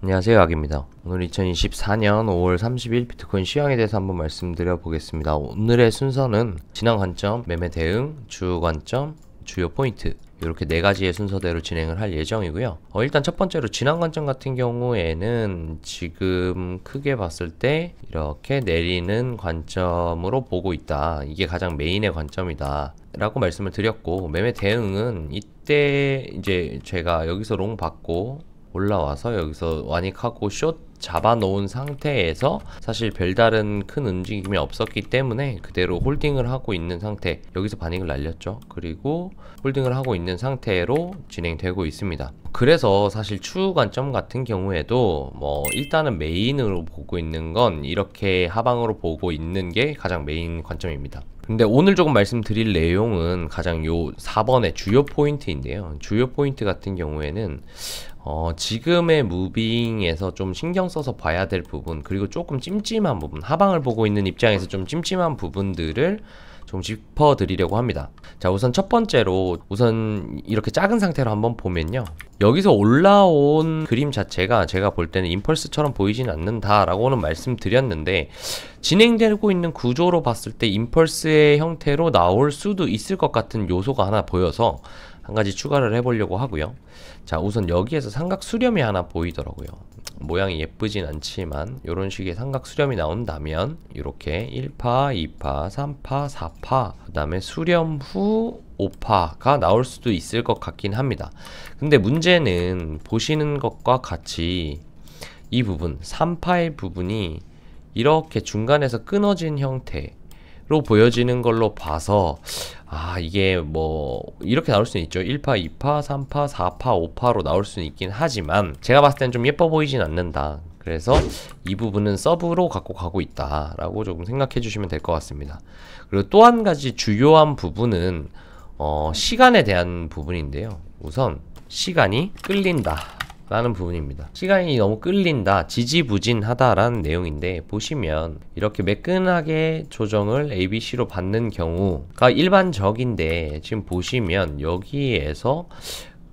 안녕하세요, 악입니다. 오늘 2024년 5월 30일 비트코인 시황에 대해서 한번 말씀드려 보겠습니다. 오늘의 순서는 진행 관점, 매매 대응, 주 관점, 주요 포인트 이렇게 네 가지의 순서대로 진행을 할 예정이고요. 일단 첫 번째로 진행 관점 같은 경우에는 지금 크게 봤을 때 이렇게 내리는 관점으로 보고 있다. 이게 가장 메인의 관점이다 라고 말씀을 드렸고, 매매 대응은 이때 이제 제가 여기서 롱 받고 올라와서 여기서 완익하고 숏 잡아놓은 상태에서 사실 별다른 큰 움직임이 없었기 때문에 그대로 홀딩을 하고 있는 상태, 여기서 반익을 날렸죠. 그리고 홀딩을 하고 있는 상태로 진행되고 있습니다. 그래서 사실 추후 관점 같은 경우에도 일단은 메인으로 보고 있는 건 이렇게 하방으로 보고 있는 게 가장 메인 관점입니다. 근데 오늘 조금 말씀드릴 내용은 가장 요 4번의 주요 포인트인데요. 주요 포인트 같은 경우에는 지금의 무빙에서 좀 신경 써서 봐야 될 부분, 그리고 조금 찜찜한 부분, 하방을 보고 있는 입장에서 좀 찜찜한 부분들을 좀 짚어드리려고 합니다. 자, 우선 첫 번째로 우선 이렇게 작은 상태로 한번 보면요, 여기서 올라온 그림 자체가 제가 볼 때는 임펄스처럼 보이진 않는다 라고는 말씀드렸는데, 진행되고 있는 구조로 봤을 때 임펄스의 형태로 나올 수도 있을 것 같은 요소가 하나 보여서 한 가지 추가를 해보려고 하고요. 자, 우선 여기에서 삼각 수렴이 하나 보이더라고요. 모양이 예쁘진 않지만 이런 식의 삼각 수렴이 나온다면 이렇게 1파, 2파, 3파, 4파, 그 다음에 수렴 후 5파가 나올 수도 있을 것 같긴 합니다. 근데 문제는 보시는 것과 같이 이 부분, 3파의 부분이 이렇게 중간에서 끊어진 형태로 보여지는 걸로 봐서 이게 이렇게 나올 수는 있죠. 1파, 2파, 3파, 4파, 5파로 나올 수는 있긴 하지만 제가 봤을 땐 좀 예뻐 보이진 않는다. 그래서 이 부분은 서브로 갖고 가고 있다 라고 조금 생각해 주시면 될 것 같습니다. 그리고 또 한 가지 주요한 부분은 시간에 대한 부분인데요. 우선 시간이 끌린다 라는 부분입니다. 시간이 너무 끌린다, 지지부진하다 라는 내용인데, 보시면 이렇게 매끈하게 조정을 ABC로 받는 경우가 일반적인데, 지금 보시면 여기에서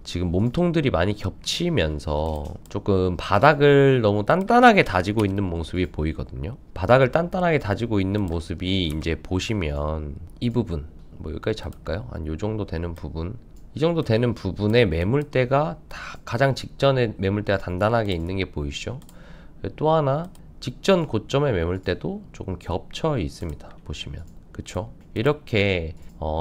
지금 몸통들이 많이 겹치면서 조금 바닥을 너무 단단하게 다지고 있는 모습이 보이거든요. 바닥을 단단하게 다지고 있는 모습이 이제 보시면 이 부분, 여기까지 잡을까요? 한 요 정도 되는 부분, 이 정도 되는 부분에 매물대가 가장 직전에 매물대가 단단하게 있는 게 보이시죠? 또 하나, 직전 고점의 매물대도 조금 겹쳐 있습니다. 보시면. 그쵸? 이렇게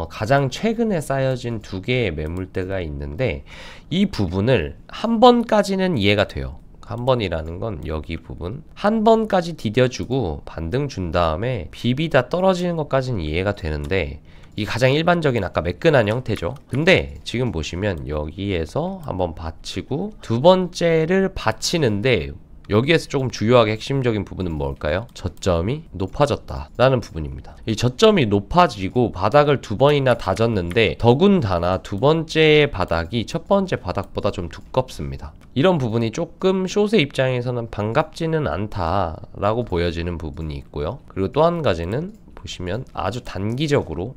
가장 최근에 쌓여진 두 개의 매물대가 있는데, 이 부분을 한 번까지는 이해가 돼요. 한 번이라는 건 여기 부분 한 번까지 디뎌주고 반등 준 다음에 비비다 떨어지는 것까지는 이해가 되는데, 이 가장 일반적인 아까 매끈한 형태죠. 근데 지금 보시면 여기에서 한번 받치고 두 번째를 받치는데, 여기에서 조금 주요하게 핵심적인 부분은 뭘까요? 저점이 높아졌다 라는 부분입니다. 이 저점이 높아지고 바닥을 두 번이나 다졌는데, 더군다나 두 번째 바닥이 첫 번째 바닥보다 좀 두껍습니다. 이런 부분이 조금 숏의 입장에서는 반갑지는 않다 라고 보여지는 부분이 있고요. 그리고 또 한 가지는 보시면 아주 단기적으로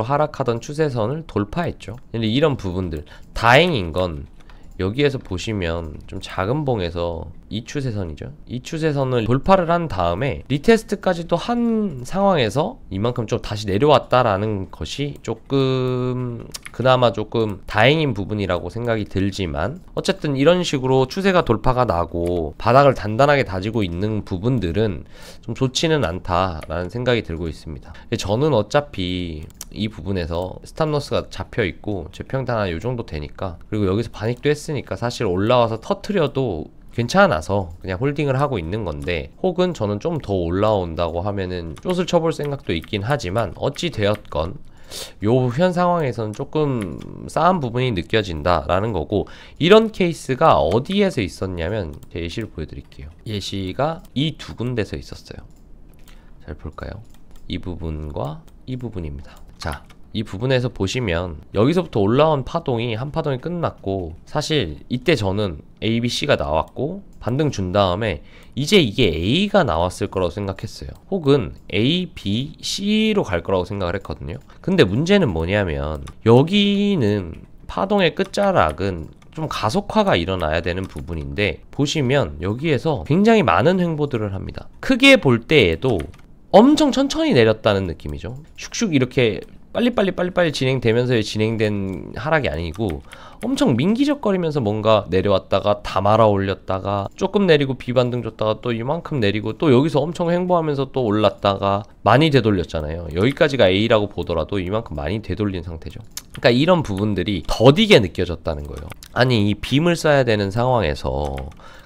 하락하던 추세선을 돌파했죠. 근데 이런 부분들, 다행인 건 여기에서 보시면 좀 작은 봉에서 이 추세선이죠. 이 추세선을 돌파를 한 다음에 리테스트까지도 한 상황에서 이만큼 좀 다시 내려왔다라는 것이 조금 그나마 조금 다행인 부분이라고 생각이 들지만, 어쨌든 이런 식으로 추세가 돌파가 나고 바닥을 단단하게 다지고 있는 부분들은 좀 좋지는 않다라는 생각이 들고 있습니다. 저는 어차피 이 부분에서 스탑로스가 잡혀 있고 제 평단 한 요 정도 되니까, 그리고 여기서 반익도 했으니까 사실 올라와서 터트려도 괜찮아서 그냥 홀딩을 하고 있는 건데, 혹은 저는 좀 더 올라온다고 하면은 숏을 쳐볼 생각도 있긴 하지만, 어찌 되었건 요 현 상황에서는 조금 싸한 부분이 느껴진다 라는 거고, 이런 케이스가 어디에서 있었냐면 제 예시를 보여드릴게요. 예시가 이 두 군데서 있었어요. 잘 볼까요? 이 부분과 이 부분입니다. 자, 이 부분에서 보시면 여기서부터 올라온 파동이 한 파동이 끝났고, 사실 이때 저는 A, B, C가 나왔고 반등 준 다음에 이제 이게 A가 나왔을 거라고 생각했어요. 혹은 A, B, C로 갈 거라고 생각을 했거든요. 근데 문제는 뭐냐면, 여기는 파동의 끝자락은 좀 가속화가 일어나야 되는 부분인데, 보시면 여기에서 굉장히 많은 횡보들을 합니다. 크게 볼 때에도 엄청 천천히 내렸다는 느낌이죠. 슉슉 이렇게 빨리 진행되면서 진행된 하락이 아니고 엄청 민기적거리면서 뭔가 내려왔다가 다 말아 올렸다가 조금 내리고 비반등 줬다가 또 이만큼 내리고 또 여기서 엄청 횡보하면서 또 올랐다가 많이 되돌렸잖아요. 여기까지가 A라고 보더라도 이만큼 많이 되돌린 상태죠. 그러니까 이런 부분들이 더디게 느껴졌다는 거예요. 아니, 이 빔을 쏴야 되는 상황에서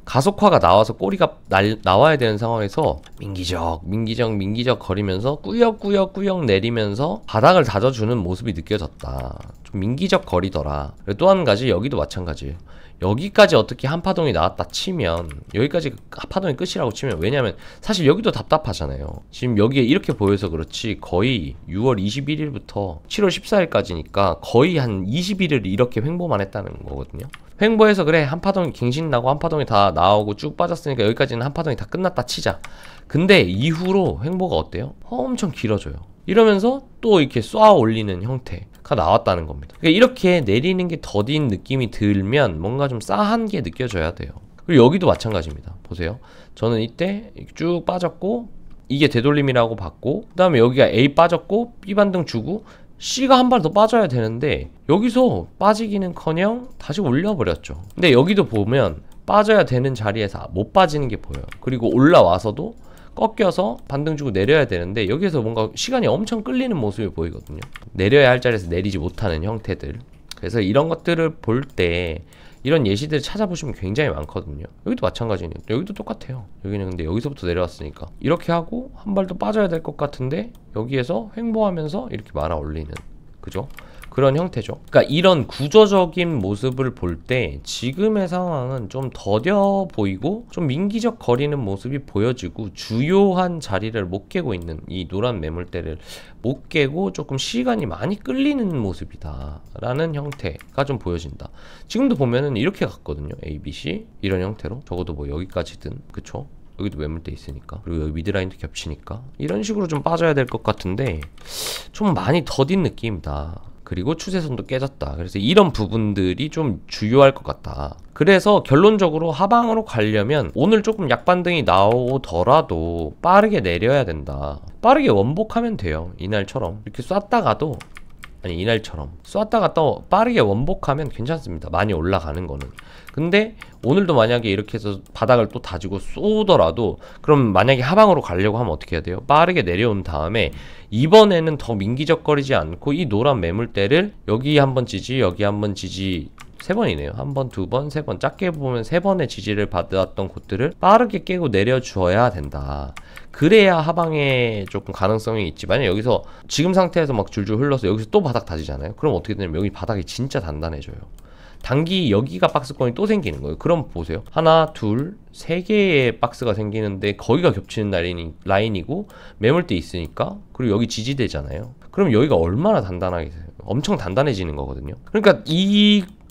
가속화가 나와서 꼬리가 나와야 되는 상황에서 민기적 거리면서 꾸역꾸역 내리면서 바닥을 다져주는 모습이 느껴졌다. 좀 민기적 거리더라. 또 한 가지, 여기도 마찬가지예요. 여기까지 어떻게 한파동이 나왔다 치면, 여기까지 한파동이 끝이라고 치면, 왜냐면 사실 여기도 답답하잖아요. 지금 여기에 이렇게 보여서 그렇지 거의 6월 21일부터 7월 14일까지니까 거의 한 20일을 이렇게 횡보만 했다는 거거든요. 횡보해서 그래 한파동이 갱신나고 한파동이 다 나오고 쭉 빠졌으니까 여기까지는 한파동이 다 끝났다 치자. 근데 이후로 횡보가 어때요? 엄청 길어져요. 이러면서 또 이렇게 쏘아 올리는 형태가 나왔다는 겁니다. 그러니까 이렇게 내리는 게 더딘 느낌이 들면 뭔가 좀 싸한 게 느껴져야 돼요. 그리고 여기도 마찬가지입니다. 보세요. 저는 이때 쭉 빠졌고 이게 되돌림이라고 봤고, 그 다음에 여기가 A 빠졌고 B 반등 주고 C가 한 발 더 빠져야 되는데 여기서 빠지기는커녕 다시 올려버렸죠. 근데 여기도 보면 빠져야 되는 자리에서 못 빠지는 게 보여요. 그리고 올라와서도 꺾여서 반등 주고 내려야 되는데 여기에서 뭔가 시간이 엄청 끌리는 모습이 보이거든요. 내려야 할 자리에서 내리지 못하는 형태들. 그래서 이런 것들을 볼 때 이런 예시들을 찾아보시면 굉장히 많거든요. 여기도 마찬가지네요. 여기도 똑같아요. 여기는 근데 여기서부터 내려왔으니까 이렇게 하고 한 발 더 빠져야 될 것 같은데 여기에서 횡보하면서 이렇게 말아 올리는, 그죠? 그런 형태죠. 그러니까 이런 구조적인 모습을 볼 때 지금의 상황은 좀 더뎌 보이고 좀 민기적 거리는 모습이 보여지고 주요한 자리를 못 깨고 있는 이 노란 매물대를 못 깨고 조금 시간이 많이 끌리는 모습이다 라는 형태가 좀 보여진다. 지금도 보면은 이렇게 갔거든요. A, B, C 이런 형태로 적어도 뭐 여기까지든, 그쵸? 여기도 매물대 있으니까, 그리고 여기 미드라인도 겹치니까 이런 식으로 좀 빠져야 될 것 같은데 좀 많이 더딘 느낌이다. 그리고 추세선도 깨졌다. 그래서 이런 부분들이 좀 주요할 것 같다. 그래서 결론적으로 하방으로 가려면 오늘 조금 약반등이 나오더라도 빠르게 내려야 된다. 빠르게 원복하면 돼요. 이날처럼 이렇게 쐈다가도, 아니 이날처럼 쐈다가 또 빠르게 원복하면 괜찮습니다. 많이 올라가는 거는. 근데 오늘도 만약에 이렇게 해서 바닥을 또 다지고 쏘더라도 그럼 만약에 하방으로 가려고 하면 어떻게 해야 돼요? 빠르게 내려온 다음에 이번에는 더 민기적거리지 않고 이 노란 매물대를 여기 한번 지지, 여기 한번 지지, 세 번이네요. 한 번, 두 번, 세 번. 작게 보면 세 번의 지지를 받았던 곳들을 빠르게 깨고 내려줘야 된다. 그래야 하방에 조금 가능성이 있지. 만약 여기서 지금 상태에서 막 줄줄 흘러서 여기서 또 바닥 다지잖아요. 그럼 어떻게 되냐면 여기 바닥이 진짜 단단해져요. 단기 여기가 박스권이 또 생기는 거예요. 그럼 보세요. 하나, 둘, 세 개의 박스가 생기는데 거기가 겹치는 라인이고 매물대 있으니까, 그리고 여기 지지대잖아요. 그럼 여기가 얼마나 단단하게, 엄청 단단해지는 거거든요. 그러니까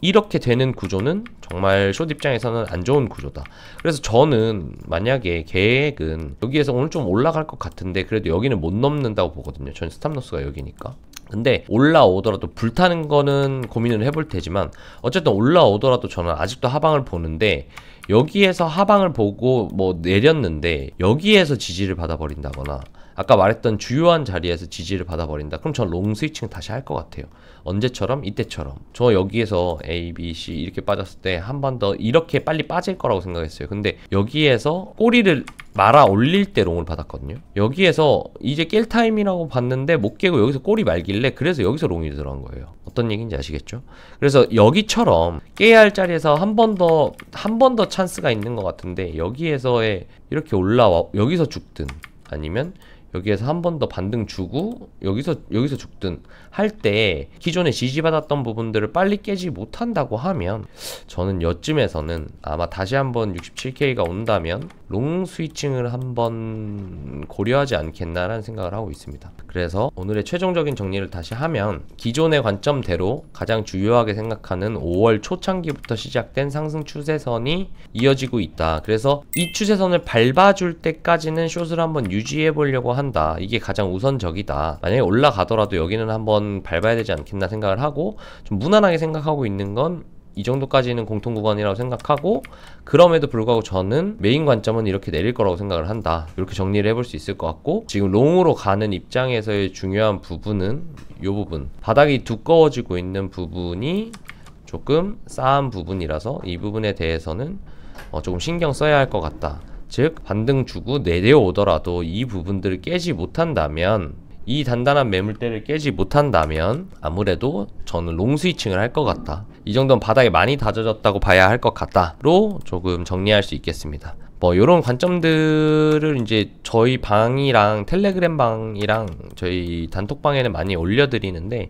이렇게 되는 구조는 정말 숏 입장에서는 안 좋은 구조다. 그래서 저는 만약에 계획은 여기에서 오늘 좀 올라갈 것 같은데 그래도 여기는 못 넘는다고 보거든요. 전 스탑로스가 여기니까. 근데 올라오더라도 불타는 거는 고민을 해볼 테지만 어쨌든 올라오더라도 저는 아직도 하방을 보는데, 여기에서 하방을 보고 뭐 내렸는데 여기에서 지지를 받아버린다거나 아까 말했던 주요한 자리에서 지지를 받아버린다. 그럼 전 롱 스위칭 다시 할 것 같아요. 언제처럼? 이때처럼. 저 여기에서 A, B, C 이렇게 빠졌을 때 한 번 더 이렇게 빨리 빠질 거라고 생각했어요. 근데 여기에서 꼬리를 말아 올릴 때 롱을 받았거든요. 여기에서 이제 깰 타임이라고 봤는데 못 깨고 여기서 꼬리 말길래, 그래서 여기서 롱이 들어간 거예요. 어떤 얘기인지 아시겠죠? 그래서 여기처럼 깨야 할 자리에서 한 번 더 찬스가 있는 것 같은데 여기에서의 이렇게 올라와 여기서 죽든 아니면 여기에서 한 번 더 반등 주고 여기서 죽든 할 때 기존에 지지받았던 부분들을 빨리 깨지 못한다고 하면 저는 여쯤에서는 아마 다시 한번 67K가 온다면 롱 스위칭을 한번 고려하지 않겠나라는 생각을 하고 있습니다. 그래서 오늘의 최종적인 정리를 다시 하면 기존의 관점대로 가장 주요하게 생각하는 5월 초창기부터 시작된 상승 추세선이 이어지고 있다. 그래서 이 추세선을 밟아줄 때까지는 숏을 한번 유지해 보려고 한다. 이게 가장 우선적이다. 만약에 올라가더라도 여기는 한번 밟아야 되지 않겠나 생각을 하고 좀 무난하게 생각하고 있는 건 이 정도까지는 공통 구간이라고 생각하고, 그럼에도 불구하고 저는 메인 관점은 이렇게 내릴 거라고 생각을 한다. 이렇게 정리를 해볼 수 있을 것 같고, 지금 롱으로 가는 입장에서의 중요한 부분은 이 부분, 바닥이 두꺼워지고 있는 부분이 조금 싸한 부분이라서 이 부분에 대해서는 조금 신경 써야 할 것 같다. 즉 반등 주고 내려오더라도 이 부분들을 깨지 못한다면, 이 단단한 매물대를 깨지 못한다면 아무래도 저는 롱 스위칭을 할 것 같다. 이 정도는 바닥에 많이 다져졌다고 봐야 할 것 같다로 조금 정리할 수 있겠습니다. 뭐 요런 관점들을 이제 저희 방이랑 텔레그램 방이랑 저희 단톡방에는 많이 올려드리는데,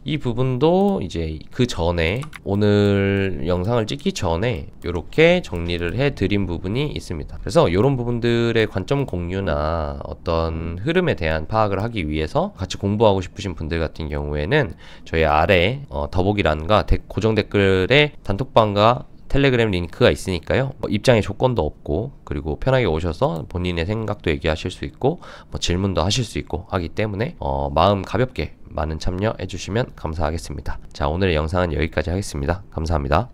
이 부분도 이제 그 전에, 오늘 영상을 찍기 전에 요렇게 정리를 해드린 부분이 있습니다. 그래서 요런 부분들의 관점 공유나 어떤 흐름에 대한 파악을 하기 위해서 같이 공부하고 싶으신 분들 같은 경우에는 저희 아래 더보기란과 고정 댓글에 단톡방과 텔레그램 링크가 있으니까요. 입장에 조건도 없고, 그리고 편하게 오셔서 본인의 생각도 얘기하실 수 있고, 질문도 하실 수 있고 하기 때문에 마음 가볍게 많은 참여해 주시면 감사하겠습니다. 자, 오늘의 영상은 여기까지 하겠습니다. 감사합니다.